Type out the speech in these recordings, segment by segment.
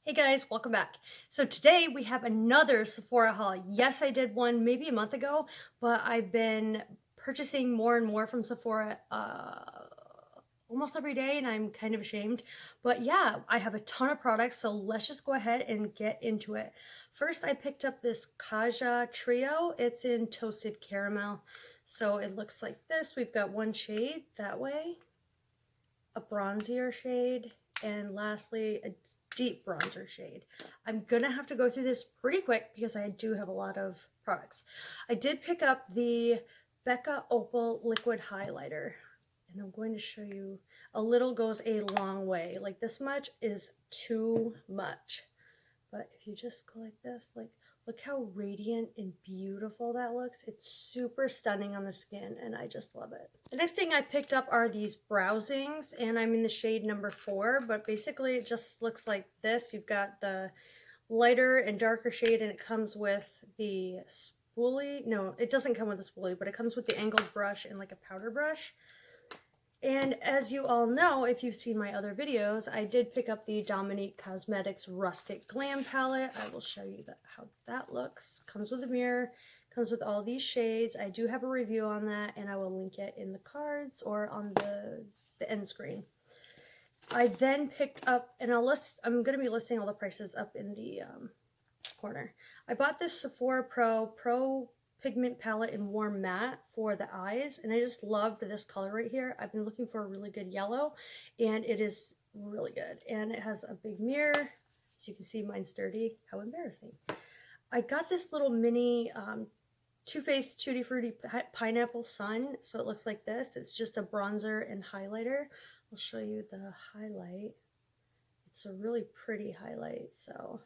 Hey guys, welcome back. So today we have another Sephora haul. Yes, I did one maybe a month ago, but I've been purchasing more and more from Sephora almost every day and I'm kind of ashamed. But yeah, I have a ton of products, so let's just go ahead and get into it. First, I picked up this Kaja Trio. It's in Toasted Caramel. So it looks like this. We've got one shade that way, a bronzier shade, and lastly a deep bronzer shade. I'm gonna have to go through this pretty quick because I do have a lot of products. I did pick up the Becca Opal Liquid Highlighter, and I'm going to show you. A little goes a long way. Like, this much is too much, but if you just go like this, like, look how radiant and beautiful that looks. It's super stunning on the skin, and I just love it. The next thing I picked up are these browsings, and I'm in the shade number 4, but basically it just looks like this. You've got the lighter and darker shade, and it comes with the spoolie. No, it doesn't come with the spoolie, but it comes with the angled brush and like a powder brush. And as you all know, if you've seen my other videos, I did pick up the Dominique Cosmetics Rustic Glam Palette. I will show you how that looks. Comes with a mirror, comes with all these shades. I do have a review on that, and I will link it in the cards or on the end screen. I then picked up, and I'm going to be listing all the prices up in the corner. I bought this Sephora Pro Pigment Palette in Warm Matte for the eyes, and I just loved this color right here. I've been looking for a really good yellow, and it is really good. And it has a big mirror, so you can see mine's dirty. How embarrassing. I got this little mini Too Faced Tutti Frutti Pineapple Sun, so it looks like this. It's just a bronzer and highlighter. I'll show you the highlight. It's a really pretty highlight, so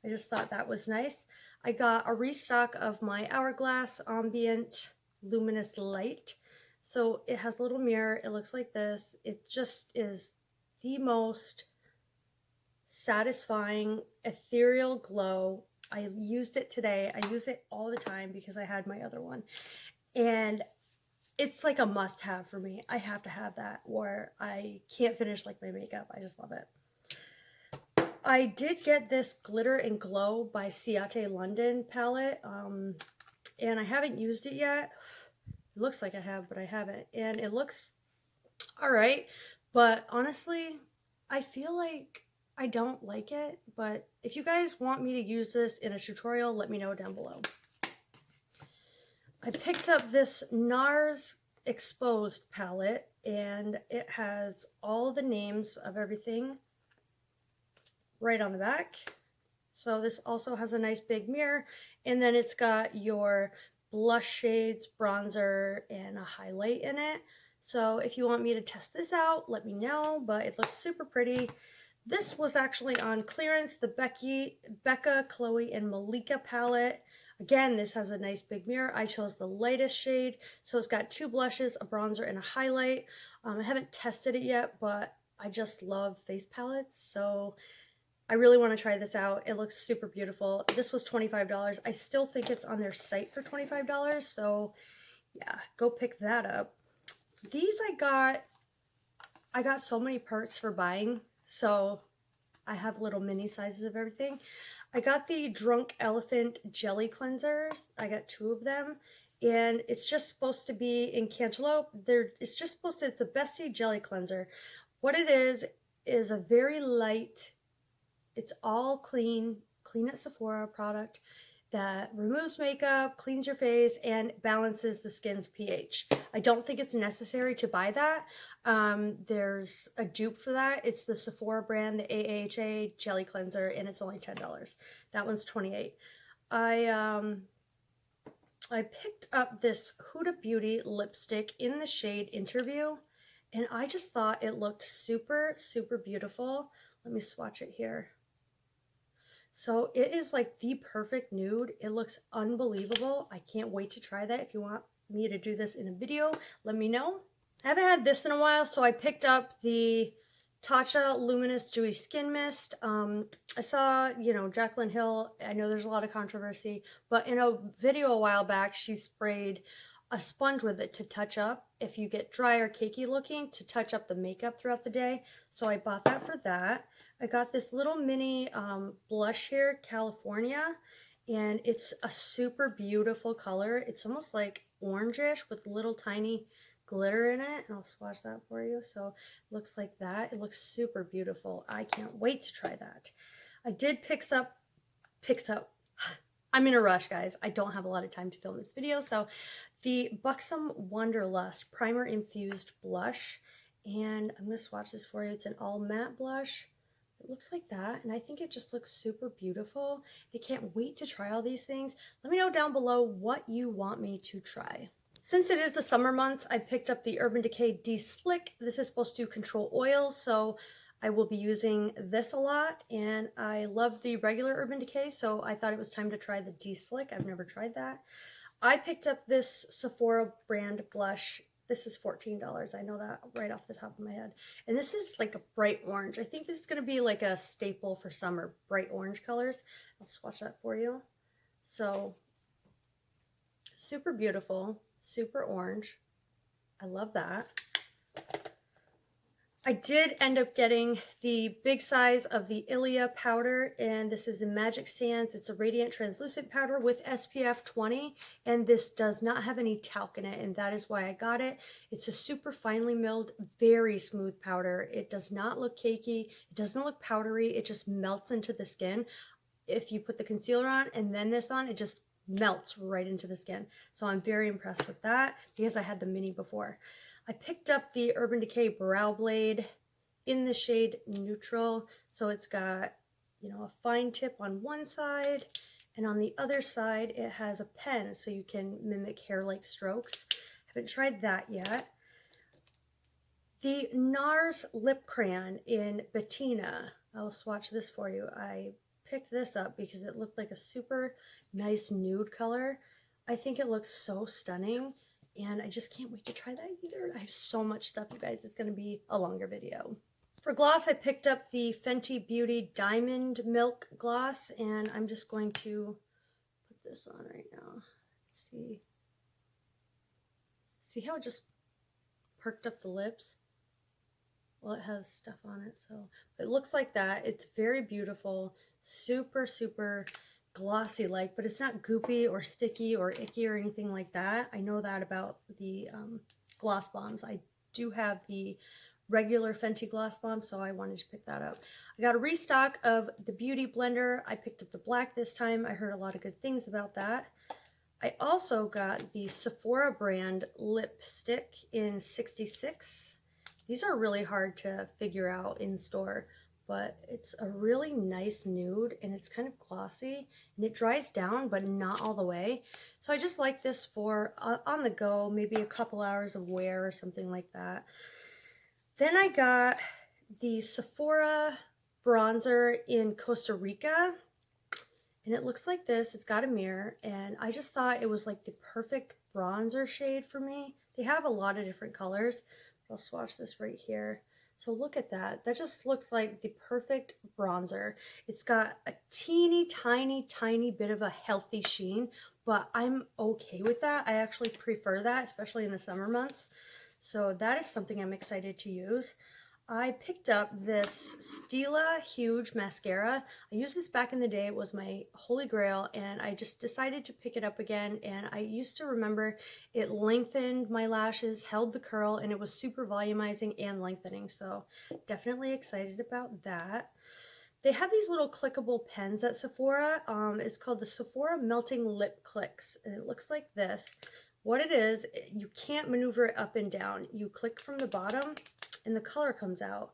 I just thought that was nice. I got a restock of my Hourglass Ambient Luminous Light. So it has a little mirror. It looks like this. It just is the most satisfying ethereal glow. I used it today. I use it all the time because I had my other one. And it's like a must-have for me. I have to have that, or I can't finish like my makeup. I just love it. I did get this Glitter and Glow by Ciate London palette, and I haven't used it yet. It looks like I have, but I haven't. And it looks alright, but honestly, I feel like I don't like it. But if you guys want me to use this in a tutorial, let me know down below. I picked up this Nars Exposed palette, and it has all the names of everything right on the back. So this also has a nice big mirror, and then it's got your blush shades, bronzer, and a highlight in it. So if you want me to test this out, let me know, but it looks super pretty. This was actually on clearance, the Becca, Chloe, and Malika palette. Again, this has a nice big mirror. I chose the lightest shade, so it's got 2 blushes, a bronzer, and a highlight. I haven't tested it yet, but I just love face palettes, so I really want to try this out. It looks super beautiful. This was $25. I still think it's on their site for $25, so yeah, go pick that up. These I got so many perks for buying, so I have little mini sizes of everything. I got the Drunk Elephant Jelly Cleansers. I got 2 of them, and it's just supposed to be in cantaloupe. It's the Bestie Jelly Cleanser. What it is a very light, it's all clean at Sephora product that removes makeup, cleans your face, and balances the skin's pH. I don't think it's necessary to buy that. There's a dupe for that. It's the Sephora brand, the AHA Jelly Cleanser, and it's only $10. That one's $28. I picked up this Huda Beauty lipstick in the shade Interview, and I just thought it looked super, super beautiful. Let me swatch it here. So it is like the perfect nude. It looks unbelievable. I can't wait to try that. If you want me to do this in a video, let me know. I haven't had this in a while, so I picked up the Tatcha Luminous Dewy Skin Mist. I saw, Jaclyn Hill. I know there's a lot of controversy, but in a video a while back, she sprayed a sponge with it to touch up, if you get dry or cakey looking, to touch up the makeup throughout the day. So I bought that for that. I got this little mini blush here, California, and it's a super beautiful color. It's almost like orangish with little tiny glitter in it, and I'll swatch that for you. So it looks like that. It looks super beautiful. I can't wait to try that. I did pick up I'm in a rush, guys. I don't have a lot of time to film this video. So the Buxom Wanderlust Primer Infused Blush, and I'm going to swatch this for you. It's an all matte blush. It looks like that, and I think it just looks super beautiful. I can't wait to try all these things. Let me know down below what you want me to try. Since it is the summer months, I picked up the Urban Decay De-Slick. This is supposed to control oils, so I will be using this a lot, and I love the regular Urban Decay, so I thought it was time to try the De-Slick. I've never tried that. I picked up this Sephora brand blush. This is $14. I know that right off the top of my head. And this is like a bright orange. I think this is going to be like a staple for summer, bright orange colors. I'll swatch that for you. So, super beautiful, super orange. I love that. I did end up getting the big size of the Ilia powder, and this is in Magic Sands. It's a radiant translucent powder with SPF 20, and this does not have any talc in it, and that is why I got it. It's a super finely milled, very smooth powder. It does not look cakey. It doesn't look powdery. It just melts into the skin. If you put the concealer on and then this on, it just melts right into the skin. So I'm very impressed with that because I had the mini before. I picked up the Urban Decay Brow Blade in the shade Neutral. So it's got, you know, a fine tip on one side, and on the other side it has a pen so you can mimic hair-like strokes. Haven't tried that yet. The Nars Lip Crayon in Bettina. I'll swatch this for you. I picked this up because it looked like a super nice nude color. I think it looks so stunning, and I just can't wait to try that either. I have so much stuff, you guys. It's going to be a longer video. For gloss, I picked up the Fenty Beauty Diamond Milk Gloss, and I'm just going to put this on right now. Let's see. See how it just perked up the lips? Well, it has stuff on it, so it looks like that. It's very beautiful, super, super glossy like, but it's not goopy or sticky or icky or anything like that. I know that about the gloss bombs. I do have the regular Fenty gloss bomb, so I wanted to pick that up. I got a restock of the Beauty Blender. I picked up the black this time. I heard a lot of good things about that. I also got the Sephora brand lipstick in 66. These are really hard to figure out in store, but it's a really nice nude, and it's kind of glossy, and it dries down, but not all the way. So I just like this for on the go, maybe a couple hours of wear or something like that. Then I got the Sephora bronzer in Costa Rica, and it looks like this. It's got a mirror, and I just thought it was like the perfect bronzer shade for me. They have a lot of different colors, but I'll swatch this right here. So look at that. That just looks like the perfect bronzer. It's got a teeny tiny bit of a healthy sheen, but I'm okay with that. I actually prefer that, especially in the summer months. So that is something I'm excited to use. I picked up this Stila Huge Mascara. I used this back in the day. It was my holy grail, and I just decided to pick it up again. And I used to remember it lengthened my lashes, held the curl, and it was super volumizing and lengthening. So definitely excited about that. They have these little clickable pens at Sephora. It's called the Sephora Melting Lip Clicks, and it looks like this. What it is, you can't maneuver it up and down. You click from the bottom, and the color comes out,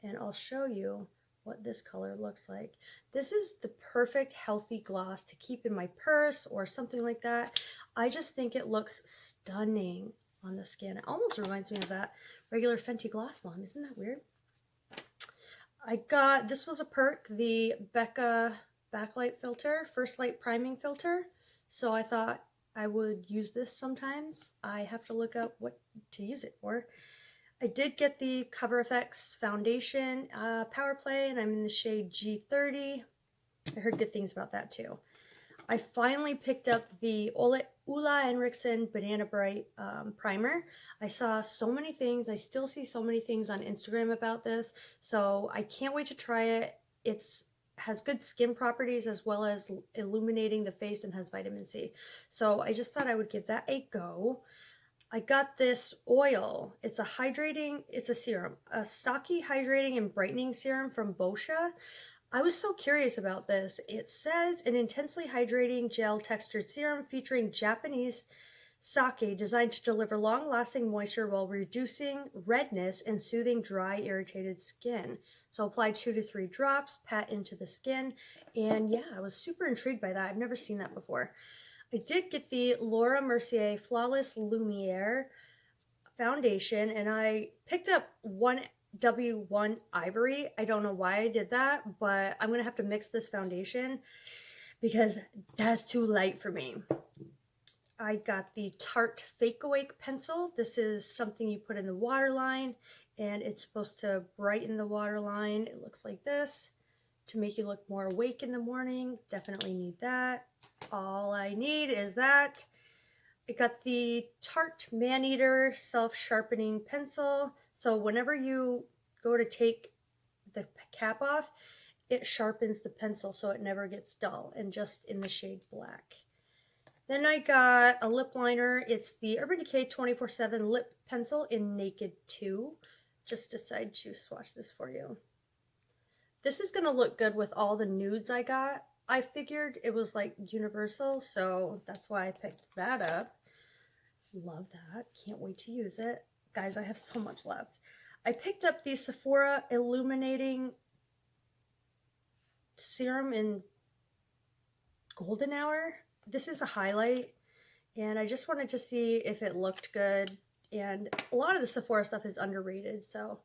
and I'll show you what this color looks like. This is the perfect healthy gloss to keep in my purse or something like that. I just think it looks stunning on the skin. It almost reminds me of that regular Fenty Gloss Bomb. Isn't that weird? I got, this was a perk, the Becca backlight filter, first light priming filter. So I thought I would use this sometimes. I have to look up what to use it for. I did get the Coverfx foundation Power Play, and I'm in the shade G30. I heard good things about that too. I finally picked up the Ulla Henriksen Banana Bright primer. I saw so many things. I still see so many things on Instagram about this, so I can't wait to try it. it's has good skin properties as well as illuminating the face, and has vitamin C. So I just thought I would give that a go. I got this oil. It's a serum, a stocky hydrating and brightening serum from Boscia. I was so curious about this. It says an intensely hydrating gel textured serum featuring Japanese sake designed to deliver long-lasting moisture while reducing redness and soothing dry, irritated skin. So apply 2 to 3 drops, pat into the skin, and yeah, I was super intrigued by that. I've never seen that before. I did get the Laura Mercier Flawless Lumiere foundation, and I picked up 1W1 Ivory. I don't know why I did that, but I'm going to have to mix this foundation because that's too light for me. I got the Tarte Fake Awake pencil. This is something you put in the waterline, and it's supposed to brighten the waterline. It looks like this to make you look more awake in the morning. Definitely need that. All I need is that. I got the Tarte Maneater Self-Sharpening Pencil. So whenever you go to take the cap off, it sharpens the pencil so it never gets dull, and just in the shade black. Then I got a lip liner. It's the Urban Decay 24/7 Lip Pencil in Naked 2. Just decided to swatch this for you. This is going to look good with all the nudes I got. I figured it was like universal, so that's why I picked that up. Love that. Can't wait to use it. Guys, I have so much left. I picked up the Sephora Illuminating Serum in Golden Hour. This is a highlight, and I just wanted to see if it looked good. And a lot of the Sephora stuff is underrated, so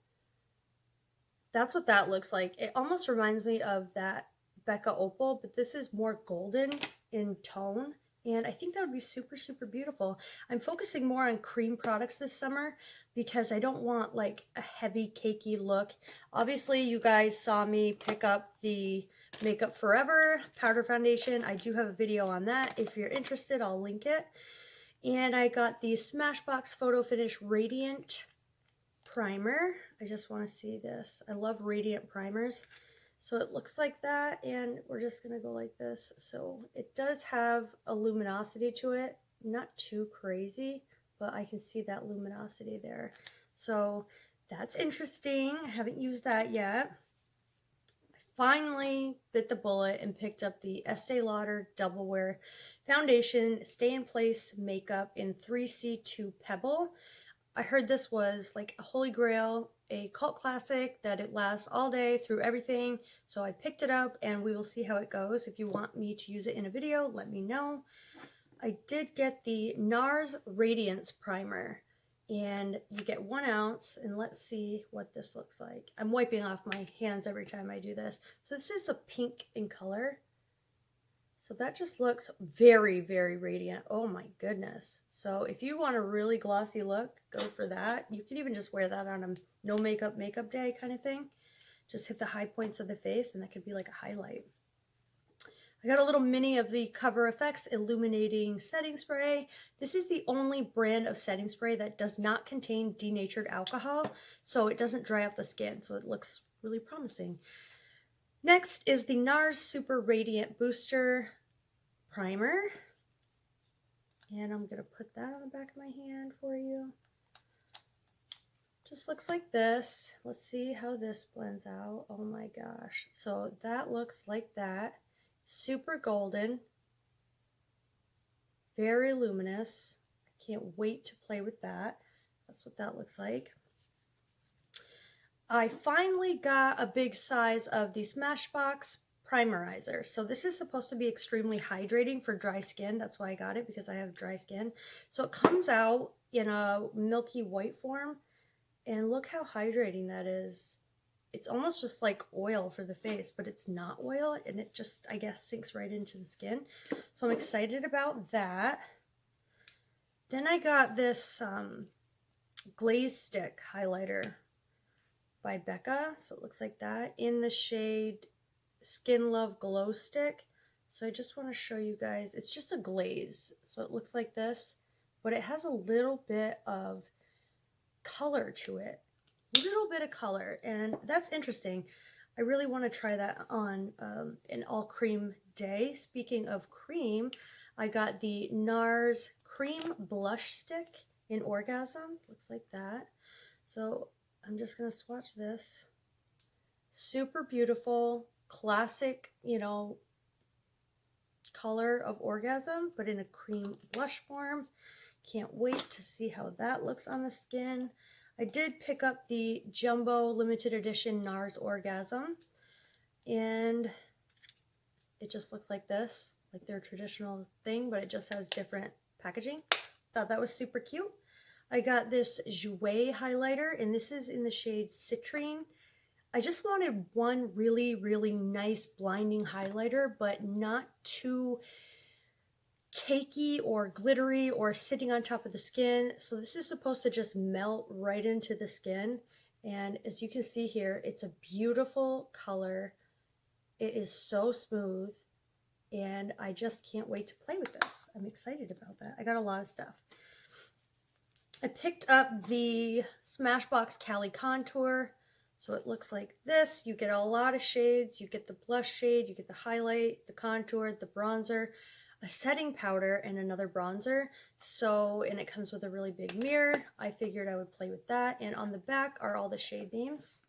that's what that looks like. It almost reminds me of that Becca Opal, but this is more golden in tone, and I think that would be super, super beautiful. I'm focusing more on cream products this summer because I don't want like a heavy cakey look. Obviously, you guys saw me pick up the Makeup Forever powder foundation. I do have a video on that. If you're interested, I'll link it. And I got the Smashbox Photo Finish Radiant Primer. I just want to see this. I love radiant primers. So it looks like that, and we're just going to go like this. So it does have a luminosity to it. Not too crazy, but I can see that luminosity there. So that's interesting. I haven't used that yet. I finally bit the bullet and picked up the Estee Lauder Doublewear Foundation Stay in Place Makeup in 3C2 Pebble. I heard this was like a holy grail, a cult classic, that it lasts all day through everything. So I picked it up, and we will see how it goes. If you want me to use it in a video, let me know. I did get the Nars Radiance Primer, and you get 1 ounce, and let's see what this looks like. I'm wiping off my hands every time I do this. So this is a pink in color. So that just looks very, very radiant. Oh my goodness. So if you want a really glossy look, go for that. You can even just wear that on a no makeup day kind of thing. Just hit the high points of the face, and that could be like a highlight. I got a little mini of the Coverfx Illuminating Setting Spray. This is the only brand of setting spray that does not contain denatured alcohol, so it doesn't dry out the skin, so it looks really promising. Next is the Nars Super Radiant Booster Primer. And I'm going to put that on the back of my hand for you. Just looks like this. Let's see how this blends out. Oh my gosh. So that looks like that. Super golden. Very luminous. I can't wait to play with that. That's what that looks like. I finally got a big size of the Smashbox primerizer. So this is supposed to be extremely hydrating for dry skin. That's why I got it, because I have dry skin. So it comes out in a milky white form, and look how hydrating that is. It's almost just like oil for the face, but it's not oil, and it just, I guess, sinks right into the skin. So I'm excited about that. Then I got this glaze stick highlighter by Becca. So it looks like that in the shade Skin Love Glow Stick. So I just want to show you guys, it's just a glaze. So it looks like this, but it has a little bit of color to it. Little bit of color, and that's interesting. I really want to try that on an all cream day. Speaking of cream, I got the Nars cream blush stick in Orgasm. Looks like that. So I'm just going to swatch this. Super beautiful, classic, you know, color of Orgasm, but in a cream blush form. Can't wait to see how that looks on the skin. I did pick up the Jumbo Limited Edition Nars Orgasm, and it just looks like this, like their traditional thing, but it just has different packaging. Thought that was super cute. I got this Jouer highlighter, and this is in the shade Citrine. I just wanted one really, really nice blinding highlighter, but not too cakey or glittery or sitting on top of the skin. So this is supposed to just melt right into the skin. And as you can see here, it's a beautiful color. It is so smooth, and I just can't wait to play with this. I'm excited about that. I got a lot of stuff. I picked up the Smashbox Cali contour. So it looks like this. You get a lot of shades. You get the blush shade, you get the highlight, the contour, the bronzer, a setting powder, and another bronzer. So, and it comes with a really big mirror. I figured I would play with that. And on the back are all the shade names.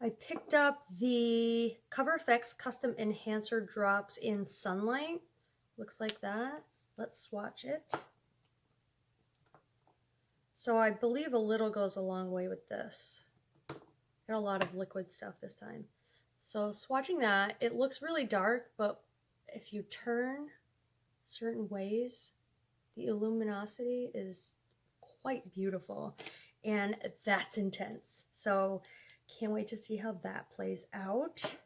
I picked up the Coverfx Custom Enhancer Drops in Sunlight. Looks like that. Let's swatch it. So I believe a little goes a long way with this. Got a lot of liquid stuff this time. So swatching that, it looks really dark, but if you turn certain ways, the luminosity is quite beautiful, and that's intense. So can't wait to see how that plays out.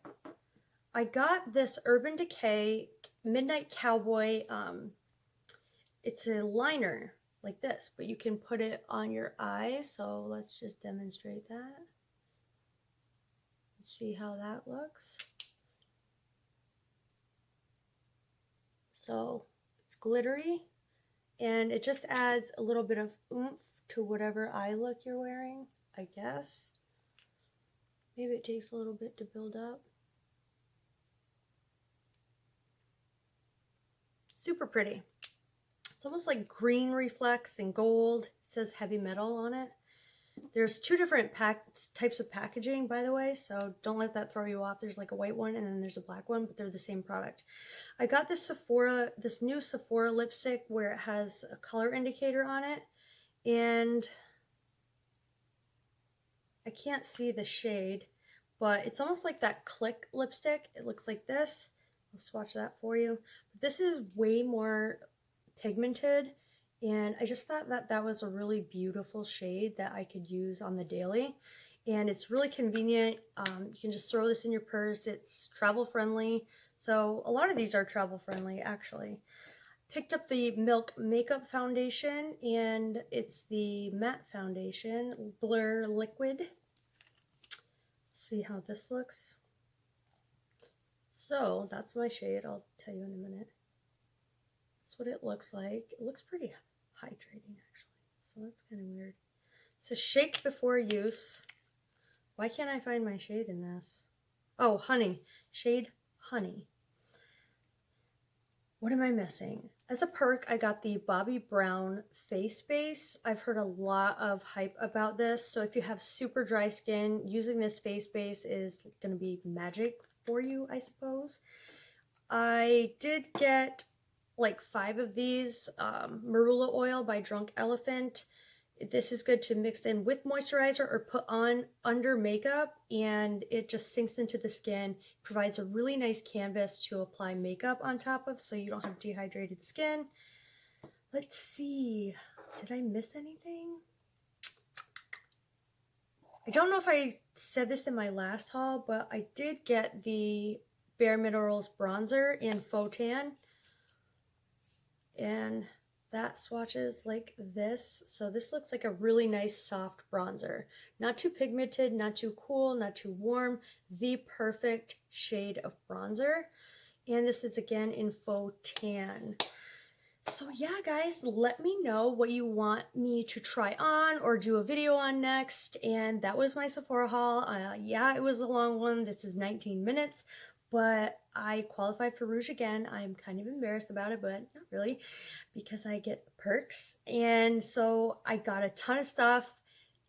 I got this Urban Decay Midnight Cowboy. It's a liner like this, but you can put it on your eye. So let's just demonstrate that. See how that looks. So it's glittery, and it just adds a little bit of oomph to whatever eye look you're wearing, I guess. Maybe it takes a little bit to build up. Super pretty. It's almost like green reflex and gold. It says heavy metal on it. There's two different types of packaging, by the way, so don't let that throw you off. There's like a white one and then there's a black one, but they're the same product. I got this new Sephora lipstick where it has a color indicator on it, and I can't see the shade, but it's almost like that Click lipstick. It looks like this. I'll swatch that for you. But this is way more pigmented, and I just thought that that was a really beautiful shade that I could use on the daily. And it's really convenient. You can just throw this in your purse. It's travel friendly. So a lot of these are travel friendly, actually. Picked up the Milk Makeup Foundation, and it's the matte foundation, Blur Liquid. Let's see how this looks. So that's my shade. I'll tell you in a minute. That's what it looks like. It looks pretty hydrating, actually. So that's kind of weird. So shake before use. Why can't I find my shade in this? Oh, Honey. Shade Honey. What am I missing? As a perk, I got the Bobbi Brown face base. I've heard a lot of hype about this. So if you have super dry skin, using this face base is going to be magic for you, I suppose. I did get like 5 of these. Marula oil by Drunk Elephant. This is good to mix in with moisturizer or put on under makeup, and it just sinks into the skin. Provides a really nice canvas to apply makeup on top of, so you don't have dehydrated skin. Let's see. Did I miss anything? I don't know if I said this in my last haul, but I did get the Bareminerals bronzer in Faux Tan. And that swatches like this. So this looks like a really nice soft bronzer. Not too pigmented, not too cool, not too warm. The perfect shade of bronzer. And this is again in Faux Tan. So yeah, guys, let me know what you want me to try on or do a video on next. And that was my Sephora haul. Yeah, it was a long one. This is 19 minutes, but I qualified for Rouge again. I'm kind of embarrassed about it, but not really, because I get perks. And so I got a ton of stuff.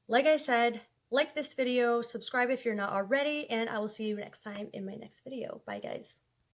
Like I said, like this video, subscribe if you're not already, and I will see you next time in my next video. Bye, guys.